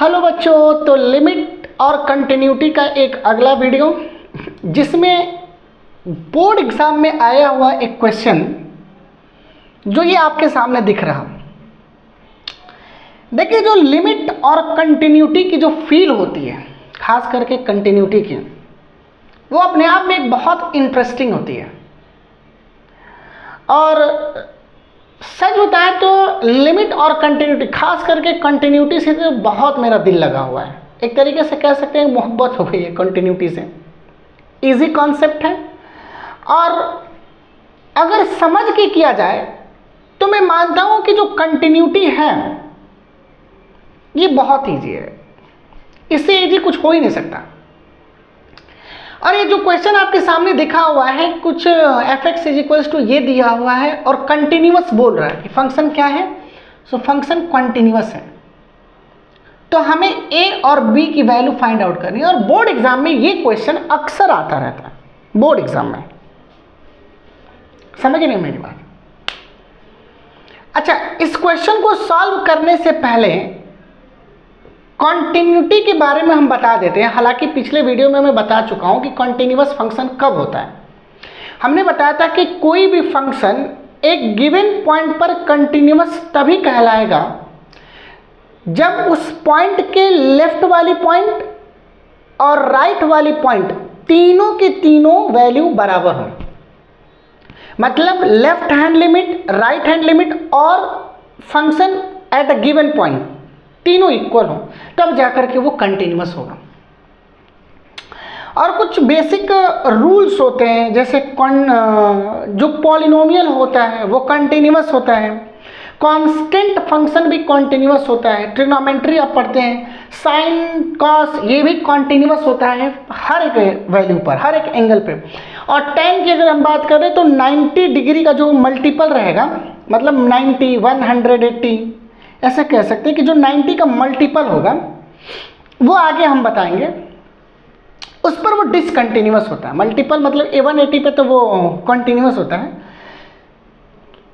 Hello बच्चों, तो limit और कंटिन्यूटी का एक अगला वीडियो जिसमें बोर्ड एग्जाम में आया हुआ एक क्वेश्चन जो ये आपके सामने दिख रहा। देखिए, जो लिमिट और कंटिन्यूटी की जो फील होती है, खास करके कंटिन्यूटी की, वो अपने आप में एक बहुत इंटरेस्टिंग होती है। और सच बताएं तो लिमिट और कंटिन्यूटी, खास करके कंटिन्यूटी से तो बहुत मेरा दिल लगा हुआ है। एक तरीके से कह सकते हैं मोहब्बत हो गई है कंटिन्यूटी से। इजी कॉन्सेप्ट है और अगर समझ के किया जाए तो मैं मानता हूं कि जो कंटिन्यूटी है ये बहुत इजी है, इससे इजी कुछ हो ही नहीं सकता। और ये जो क्वेश्चन आपके सामने दिखा हुआ है, कुछ fx इज टू ये दिया हुआ है और कंटिन्यूअस बोल रहा है कि फंक्शन क्या है। सो फंक्शन कंटिन्यूअस है, तो हमें a और b की वैल्यू फाइंड आउट करनी है। और बोर्ड एग्जाम में ये क्वेश्चन अक्सर आता रहता है, बोर्ड एग्जाम में। समझ नहीं मेरी बात? अच्छा, इस क्वेश्चन को सॉल्व करने से पहले कॉन्टिन्यूटी के बारे में हम बता देते हैं। हालांकि पिछले वीडियो में मैं बता चुका हूं कि कॉन्टिन्यूअस फंक्शन कब होता है। हमने बताया था कि कोई भी फंक्शन एक गिवन पॉइंट पर कंटिन्यूअस तभी कहलाएगा जब उस पॉइंट के लेफ्ट वाली पॉइंट और राइट वाली पॉइंट तीनों के तीनों वैल्यू बराबर हो। मतलब left hand limit, right hand limit और function at a given point तीनों इक्वल हो, तब जाकर के वो कंटिन्यूअस होगा। और कुछ बेसिक रूल्स होते हैं, जैसे जो पॉलिनोमियल होता है वो कंटिन्यूअस होता है, कांस्टेंट फंक्शन भी कंटिन्यूअस होता है, ट्रिग्नोमेट्री आप पढ़ते हैं, साइन कॉस ये भी कंटिन्यूअस होता है हर एक वैल्यू पर, हर एक एंगल पे। और tan की अगर हम बात करें तो 90 डिग्री का जो मल्टीपल रहेगा, मतलब 90, 180 ऐसा कह सकते हैं कि जो 90 का मल्टीपल होगा वो आगे हम बताएंगे, उस पर वो डिसकंटिन्यूअस होता है। मल्टीपल मतलब 180 पे तो वो कंटिन्यूअस होता है,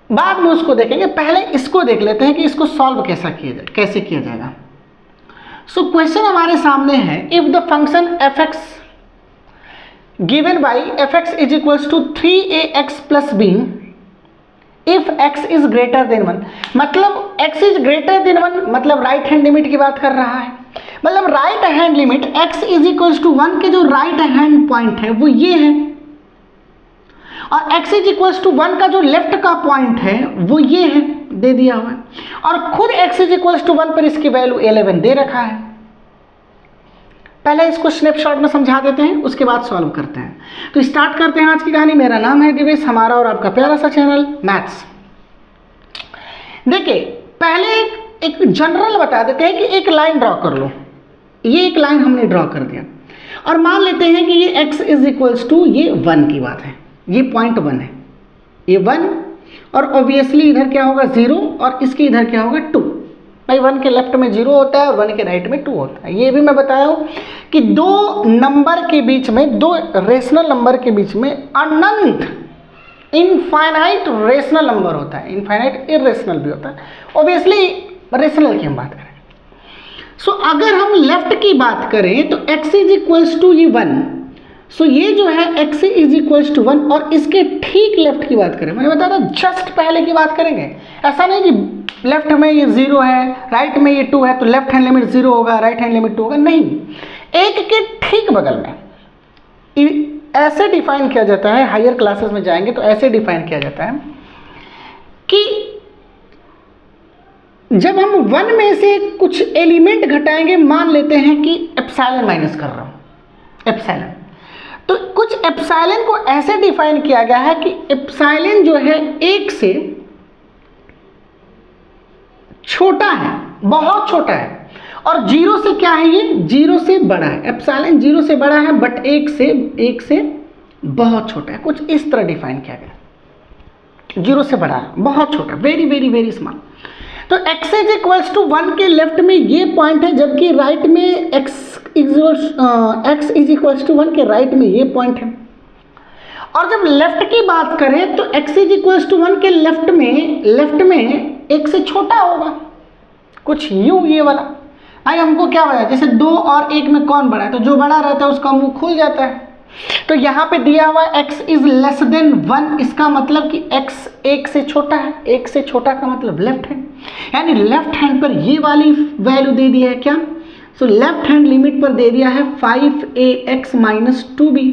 बाद में उसको देखेंगे। पहले इसको देख लेते हैं कि इसको सॉल्व कैसे किया जाएगा। सो क्वेश्चन हमारे सामने है, if the function fx given by fx is equals to 3ax plus b if x is greater than 1। मतलब x इज ग्रेटर देन 1 मतलब राइट हैंड लिमिट की बात कर रहा है। मतलब right hand limit x is equals to 1 के जो राइट हैंड पॉइंट है वो ये है, और x इज इक्वल्स टू 1 का जो लेफ्ट का पॉइंट है वो ये है, दे दिया हुआ है। और खुद x इज इक्वल्स टू 1 पर इसकी वैल्यू 11 दे रखा है। पहले इसको स्नैपशॉट में समझा देते हैं, उसके बाद सॉल्व करते हैं। तो स्टार्ट करते हैं आज की कहानी। मेरा नाम है दिवेश, हमारा और आपका प्यारा सा चैनल मैथ्स। देखिए, पहले एक जनरल बता देते हैं कि एक लाइन ड्रॉ कर लो। ये एक लाइन हमने ड्रॉ कर दिया और मान लेते हैं कि ये x इज इक्वल्स टू ये 1 की बात है, ये पॉइंट 1 है, ये 1 और ऑब्वियसली इधर क्या होगा 0 और इसके इधर क्या होगा 2। भाई 1 के लेफ्ट में 0 होता है और 1 के राइट में 2 होता है। ये भी मैं बताया हूँ कि दो नंबर के बीच में, दो रेशनल नंबर के बीच में अनंत इनफाइनाइट रेशनल नंबर होता है, इनफाइनाइट इरेशनल भी होता है। ऑब्वियसली रेशनल की हम बात करें। सो अगर हम लेफ्ट की बात करें तो x इज इक्वल्स टू ये 1। सो ये जो है x इज इक्वल्स टू 1 और इसके ठीक लेफ्ट की बात करें, मैंने बताया जस्ट पहले की बात करेंगे। ऐसा नहीं कि लेफ्ट में ये 0 है, राइट में ये 2 है तो लेफ्ट हैंड लिमिट 0 होगा, राइट हैंड लिमिट 2 होगा, नहीं। एक के ठीक बगल में ऐसे डिफाइन किया जाता है, हायर क्लासेस में जाएंगे तो ऐसे डिफाइन किया जाता है कि जब हम 1 में से कुछ एलिमेंट घटाएंगे, मान लेते हैं कि एप्सिलॉन माइनस कर रहा हूं, एप्सिलॉन, तो कुछ एप्सिलॉन को ऐसे डिफाइन किया गया है कि एप्सिलॉन जो है 1 से छोटा है, बहुत छोटा है, और 0 से क्या है, ये 0 से बड़ा है। एप्सिलॉन 0 से बड़ा है बट 1 से बहुत छोटा है। कुछ इस तरह डिफाइन किया गया, 0 से बड़ा है, बहुत छोटा, वेरी वेरी वेरी स्मॉल। तो x इज इक्वल्स टू 1 के लेफ्ट में ये पॉइंट है, जबकि राइट में x इज इक्वल्स टू 1 के राइट में ये पॉइंट है। और जब लेफ्ट की बात करें तो x इज इक्वल्स टू 1 के लेफ्ट में 1 से छोटा होगा, कुछ यूं ये वाला। भाई हमको क्या बड़ा, जैसे 2 और 1 में कौन बड़ा है, तो जो बड़ा रहता है उसका मुंह खुल जाता है। तो यहाँ पे दिया हुआ x इज लेस देन 1, इसका मतलब कि x 1 से छोटा है। 1 से छोटा का मतलब लेफ्ट हैंड, यानी लेफ्ट हैंड पर ये वाली वैल्यू दे दिया है क्या, सो लेफ्ट हैंड लिमिट पर दे दिया है 5ax माइनस 2b।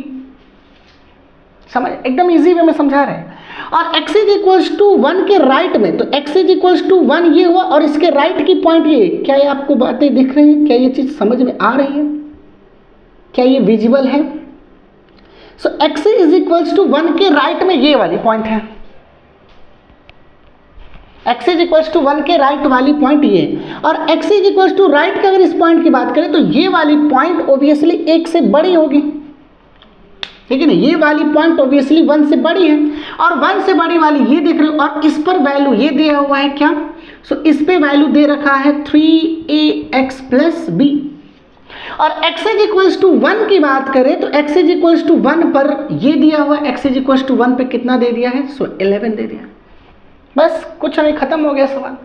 समझ, एकदम इजी वे में समझा रहे हैं। और x इज इक्वल्स टू 1 के राइट में, तो x इज इक्वल्स टू 1 ये हुआ, और इसके राइट की पॉइंट ये, क्या ये आपको बातें दिख रही हैं, क्या ये चीज समझ में आ रही है, क्या ये विजिबल है। सो x इज इक्वल्स टू 1 के राइट में ये वाली पॉइंट है, x इज इक्वल्स टू 1 के राइट वाली पॉइंट ये, और x is equals to right के अगर इस पॉइंट की बात करें तो ये वाली पॉइंट ऑब्वियसली 1 से बड़ी होगी, ठीक है ना। ये वाली पॉइंट ऑब्वियसली 1 से बड़ी है, और 1 से बड़ी वाली ये देख रहे हो, और इस पर वैल्यू ये दिया हुआ है क्या, सो इस पे वैल्यू दे रखा है 3ax प्लस b। और x इज इक्वल्स टू 1 की बात करें तो x इज इक्वल्स टू 1 पर ये दिया हुआ x इज इक्वल्स टू 1 पे कितना दे दिया है, सो 11 दे दिया। बस कुछ नहीं, खत्म हो गया सवाल।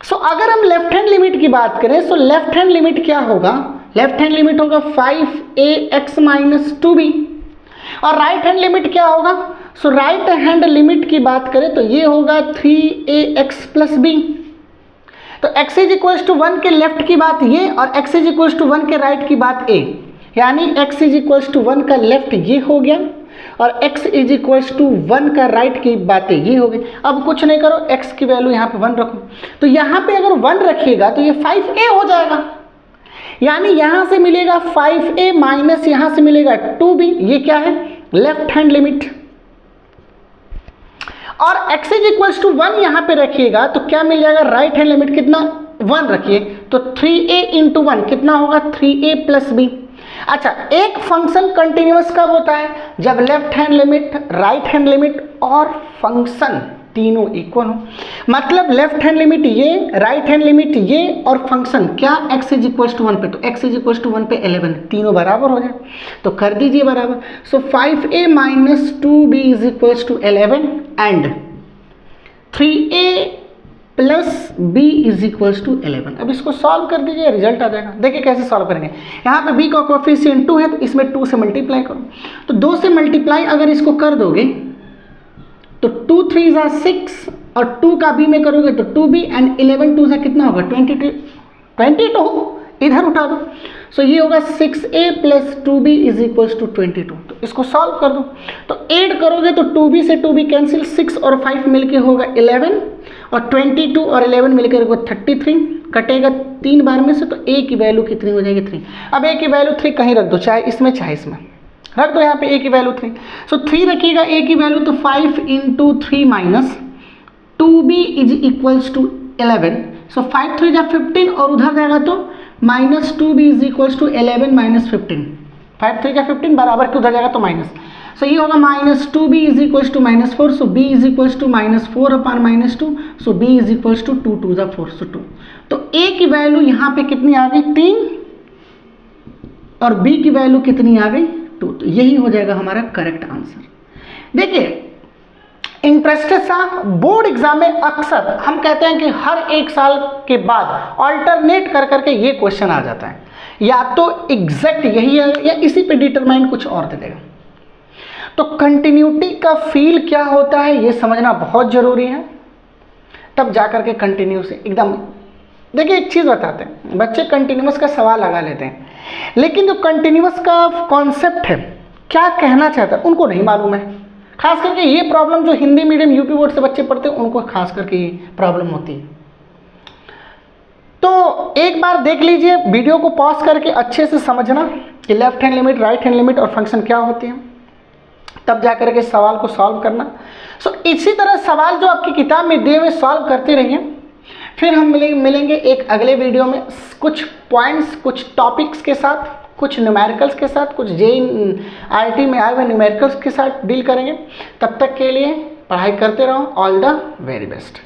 सो अगर हम लेफ्ट हैंड लिमिट की बात करें, सो लेफ्ट हैंड लिमिट क्या होगा, लेफ्ट हैंड लिमिट होगा 5ax माइनस 2b, और राइट हैंड लिमिट क्या होगा, सो राइट हैंड लिमिट की बात करें तो ये होगा 3ax प्लस b। तो x इज इक्वल्स टू 1 के लेफ्ट की बात ये, और x इज इक्वल्स टू 1 के राइट की बात a, यानी x इज इक्वल्स टू 1 का लेफ्ट ये हो गया, और x इज इक्वल्स टू 1 का राइट की बातें ये हो गई। अब कुछ नहीं करो, x की वैल्यू यहाँ पे 1 रखो, तो यहाँ पे अगर 1 रखिएगा तो ये 5a हो जाएगा, यानी यहाँ से मिलेगा 5a माइनस यहाँ से मिलेगा 2b, ये क्या है, लेफ्ट हैंड लिमिट। और x इज इक्वल्स टू 1 यहाँ पे रखिएगा तो क्या मिल जाएगा, राइट हैंड लिमिट कितना 1 रखिए, तो 3a इंटू 1 कितना होगा, 3a प्लस b। अच्छा, एक फंक्शन कंटिन्यूअस कब होता है, जब left hand limit, right hand limit और फंक्शन तीनों इक्वल हो। मतलब लेफ्ट हैंड लिमिट ये, राइट हैंड लिमिट ये, और फंक्शन क्या, x इज इक्वल्स टू 1 पे, तो x इज इक्वल्स टू 1 पे 11, तीनों बराबर हो जाए तो कर दीजिए बराबर। So 5a minus 2b is equals to 11 and 3a plus b is equals to 11। अब इसको सॉल्व कर दीजिए, रिजल्ट आ जाएगा। देखिए कैसे सॉल्व करेंगे, यहाँ पे b का कोएफिशिएंट 2 है तो इसमें 2 से मल्टीप्लाई करो, तो 2 से मल्टीप्लाई अगर इसको कर दोगे तो 2 3 जा 6, और 2 का b में करोगे तो 2b, एंड 11 2 से कितना होगा 22 इधर उठा दो, सो ये होगा 6a plus 2b is equals to 22। तो इसको सॉल्व कर दो, तो ऐड करोगे तो 2b से 2b कैंसिल, 6 और 5 मिलके होगा 11, और 22 और 11 मिलकर होगा 33, कटेगा 3 बार में से, तो a की वैल्यू कितनी हो जाएगी 3। अब a की वैल्यू 3 कहीं रख दो, चाहे इसमें चाहे इसमें रख दो, यहाँ पे a की वैल्यू 3, सो 3 रखिएगा a की वैल्यू, तो 5 into 3 minus 2b is equals to 11, so 5 3 जा 15, और उधर जाएगा तो minus 2b is equals to 11 minus 15, 5 3 जा 15 बराबर के उधर जाएगा तो माइनस, सो ये होगा minus 2b is equals to minus 4, so b is equals to minus 4 upon minus 2, so b is equals to 2 2 जा 4, सो 2। तो a की वैल्यू यहाँ पे कितनी आ गई 3, और b की वैल्यू कितनी आ गई 2, तो यही हो जाएगा हमारा करेक्ट आंसर। देखिए इंटरेस्टेड सा, बोर्ड एग्जाम में अक्सर हम कहते हैं कि हर 1 साल के बाद ऑल्टरनेट कर करके ये क्वेश्चन आ जाता है, या तो एग्जैक्ट यही है या इसी पे डिटरमाइन कुछ और दे देगा। तो कंटिन्यूटी का फील क्या होता है ये समझना बहुत ज़रूरी है, तब जा कर के कंटिन्यूस एकदम। देखिए एक चीज़ बताते हैं, बच्चे कंटिन्यूस का सवाल लगा लेते हैं, लेकिन जो कंटिन्यूस का कॉन्सेप्ट है, क्या कहना चाहता है, उनको नहीं मालूम है। खास करके ये प्रॉब्लम जो हिंदी मीडियम यूपी बोर्ड से बच्चे पढ़ते हैं उनको खास करके ये प्रॉब्लम होती है। तो एक बार देख लीजिए, वीडियो को पॉज करके अच्छे से समझना कि left hand limit, right hand limit और फंक्शन क्या होती है, तब जा करके सवाल को सॉल्व करना। सो इसी तरह सवाल जो आपकी किताब में दिए हुए सॉल्व करते रहिए। फिर हम मिलेंगे एक अगले वीडियो में कुछ पॉइंट्स, कुछ टॉपिक्स के साथ, कुछ न्यूमेरिकल्स के साथ, कुछ IIT में आए हुए न्यूमेरिकल्स के साथ डील करेंगे। तब तक के लिए पढ़ाई करते रहो। All the very best.